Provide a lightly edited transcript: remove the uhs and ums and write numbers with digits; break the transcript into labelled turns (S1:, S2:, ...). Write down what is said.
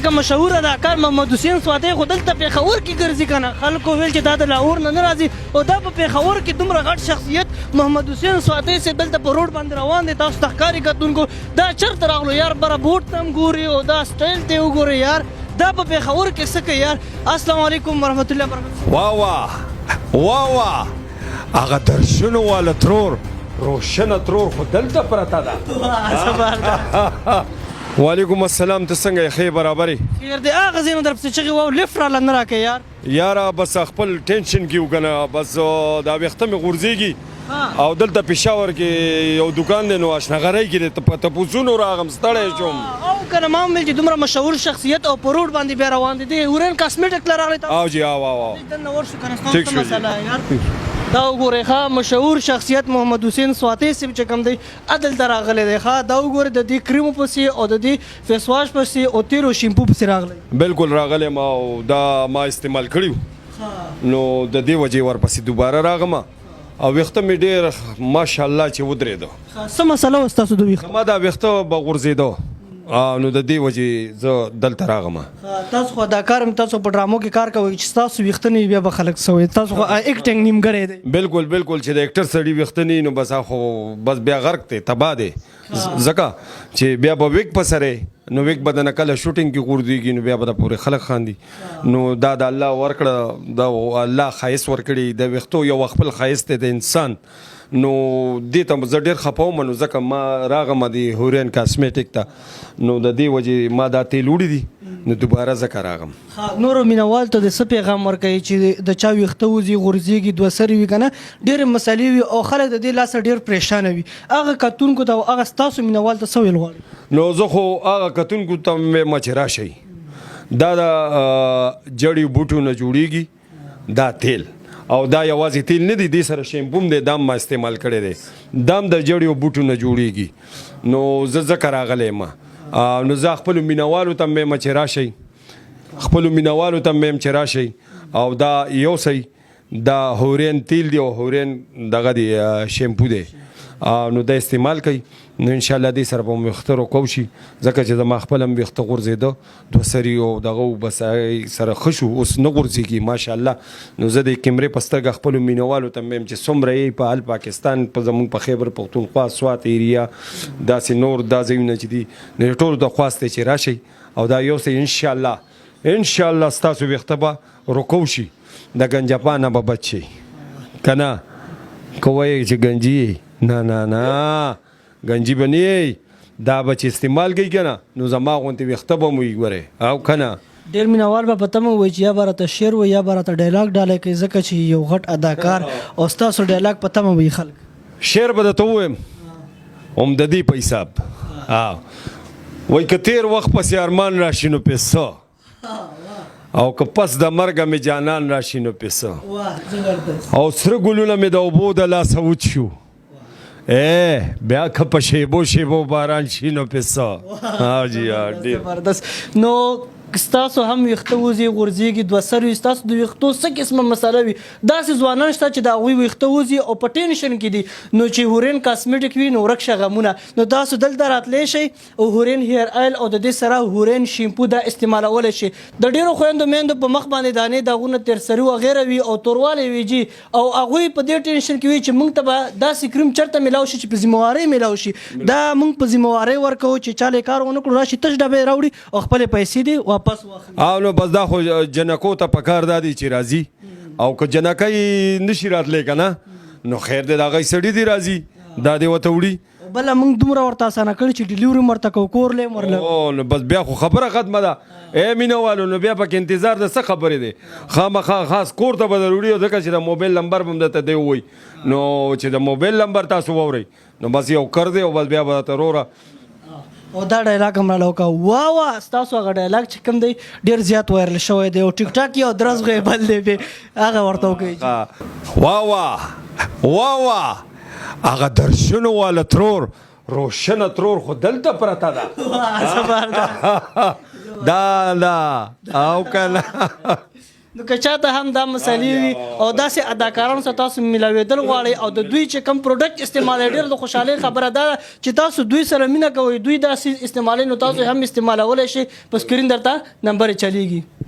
S1: لکه مشهور اداکار محمد حسین سواتی خو دلته پېښور کې ګرځي که نه خلکو ویل چې دا د لاهور نه راځي او دا په پېښور کې دومره غټ شخصیت محمد حسین سواتی صاحب دلته په روډ باندې روان دی تاسو ته ښکاري کتونکو دا چېرته راغلو یار بره بوټ ته هم ګوري او دا سټایل ته یې وګورئ یار دا په پېښور کې څه کوي یار السلام علیکم ورحمت الله وبرکاتہ
S2: واه واه هغه درشنو والا ترور روشنه ترور خو دلته پرته ده وعلیکم السلام ته څنګه یې ښې برابرې
S1: خیر دی هغه ځای نه درپسې چغې واو لفټ راله نه راکوې یار
S2: یاره بس خپل ټینشن کې و که نه بس دا ویښته مې غورځېږي او دلته پېښور کې یو دوکان دی نو اشنغرۍ کې دی په تپوسونو راغم ستړی شوم
S1: او که نه ما هم ویل چې دومره مشهور شخصیت او په روډ باندې بیا روان دی دی هورین کاسمیټک له راغلی
S2: او جی او
S1: دننه ورشو که نه ستاسو څه مسله یار دا وګورئ ښه مشهور شخصیت محمد حسین سواتی صاحب چې کوم دی دلته راغلی دی ښه دا وګورئ د دې کریمو پسې او د دې فیس واش پسې او تیل او شیمپو پسې راغلی
S2: بالکل راغلی ما او دا ما استعمال کړي نو د دې وجې ورپسې دوباره راغم او ویښته مې ډېر ماشاءالله چې ودرېده
S1: څه مسله وه ستاسو د ویښته
S2: ما دا ویښته به غورځېده نو د دې وجې زه دلته راغم
S1: تاسو خو اداکار هم تاسو په ډرامو کې کار کوئ چې ستاسو ویښته نه وي بیا به خلک څه وایي تاسو خو ایکټینګ نیمګړی دی
S2: بالکل بالکل چې د ایکټر سړي ویښته نه وي نو بس خو بس بیا غرق دی تباه دی ځکه چې بیا به ویک په سر نو ویک به دنه کله شوټینګ کې غورځېږي نو بیا به د پورې خلک خاندي نو دا د الله ورکړه د الله ښایست ورکړي د ویښتو یو خپل ښایست دی د انسان نو دې ته زه ډېر خفه وم نو ځکه ما راغم د هورین کاسمیټک ته نو د دې وجې ما دا تیل وړي دي نو دوباره ځکه راغم
S1: نورو مینوال ته د څه پیغام ورکوي چې د چا ویښته وځي غورځېږي دوه سرې وي که نه ډېرې مسلې وي او خلک د دې لاسه ډېر پریشانه وي هغه کتونکو ته او هغه ستاسو مینوال ته څه ویل غواړي
S2: نو زه خو هغه کتونکو ته وایم چې راشئ دا د جړی بوټو نه جوړیږي دا تیل او دا یوازې تیل نه دی دې سره شیمپو هم دی دا ما استعمال کړی دی دا هم د جړیو بوټو نه جوړیږي نو زه ځکه راغلی یم نو زه خپلو مینوالو ته هم وایم چې راشئ خپلو مینوالو ته هم وایم چې راشئ او دا یوسئ دا هورین تیل دی او هورین دغه دی شیمپو دی نو دا استعمال کوي نو انشاءالله دې سره به مو ویښته روکو شي ځکه چې زما خپل هم ویښته غورځېده دوه سري او دغه بس سره ښه شو اوس نه غورځېږي ماشاءالله نو زه د کیمرې په سترګه خپلو مینوالو ته وایم چې څومره یې په حال پاکستان په زموږ په خیبر پښتونخوا سوات ایریا داسې نور دا ځایونه چې دي نو ټولو ته خواست دی چې راشئ او دا یوسئ انشاءالله ستاسو ویښته به روکو شي د ګنجپا نه به بچ شي که نه که وایئ چې ګنجي نه گنجی بنی دا بچ استعمال کوي که نه نو زما غوندې ویښته به مو ګورئ او که نه
S1: ډېر مینوال به په تمه وایي چې یا به راته شعر وایي یا به راته ډایلاګ ډالۍ کوي ځکه چې یو غټ اداکار او ستاسو ډایلاګ په تمه وایي خلک
S2: شعر به درته ووایم هم د دې په حساب وایي که تېر وخت پسې ارمان راشي نو پې او که پس د مرګه مې جانان راشي نو پې او سره ګلونه مې د اوبو د لاسه وچیو بیا که په شیبو شیبو باران شي نو پسه جی
S1: زبردست نو ستاسو هم ویښته وځي غورځېږي دوه سر وي ستاسو د ویښتو څه قسمه مسله وي داسې ځوانان شته چې د هغوی ویښته وځي او په ټینشن کې دي نو چې هورین کاسمیټک وي نو ورک شه غمونه نو تاسو دلته راتلی شئ او هورین هیر آیل او د دې سره هورین شیمپو دا استعمالولی شي د ډېرو خویندو میندو په مخ باندې دانې داغونه تیرسري وغیره وي او توروالی وي جي او هغوی په دې ټینشن کې وي چې موږ ته به داسې کریم چېرته میلاو شي چې په ذمهوارۍ میلاو شي دا موږ په ذمهوارۍ ورکوو چې چا یې کار ونه کړو راشي تش ډبې راوړي او خپلې پیسې دي واپس واخلي
S2: او نو بس دا خو جنکو ته پکار دا دی چې راځي او که جنکۍ نشي راتلی که نه نو خیر دی د هغی سړي دی راځي دا دی ورته وړي
S1: بله موږ دومره ورته اسانه کړي چې ډیلیوري هم ورته کوو کور لی هم
S2: نو بس بیا خو خبره ختمه ده مینهوالو نو بیا پکې انتظار د څه خبرې دی خامخا خاص کور ته به در وړي ځکه چې د موبایل نمبر به هم درته دی ووایي نو چې د موبایل نمبر تاسو واورئ نو بس یو کر دی او بس بیا به درته روره
S1: او دا ډایلاګ هم راله وکړه واه ستاسو هغه ډایلاګ چې کوم دی ډېر زیات وایرل شوی دی او ټیک ټاک یې او درز غوی بل دی بې هغه ورته وکوئ
S2: واه هغه درشنو والا ترور روشنه ترور خو دلته پرته ده دا او که نه
S1: نو که چاته هم دا مسلې وي او داسې اداکارانو سره تاسو ملاوېدل غواړئ او د دوی چې کوم پروډکټ استعمالوي ډېر د خوشحالۍ خبره ده چې تاسو دوی سره مینه کوئ دوی داسې استعمالوي نو تاسو هم استعمالولی شئ په سکرین درته نمبر چلیږي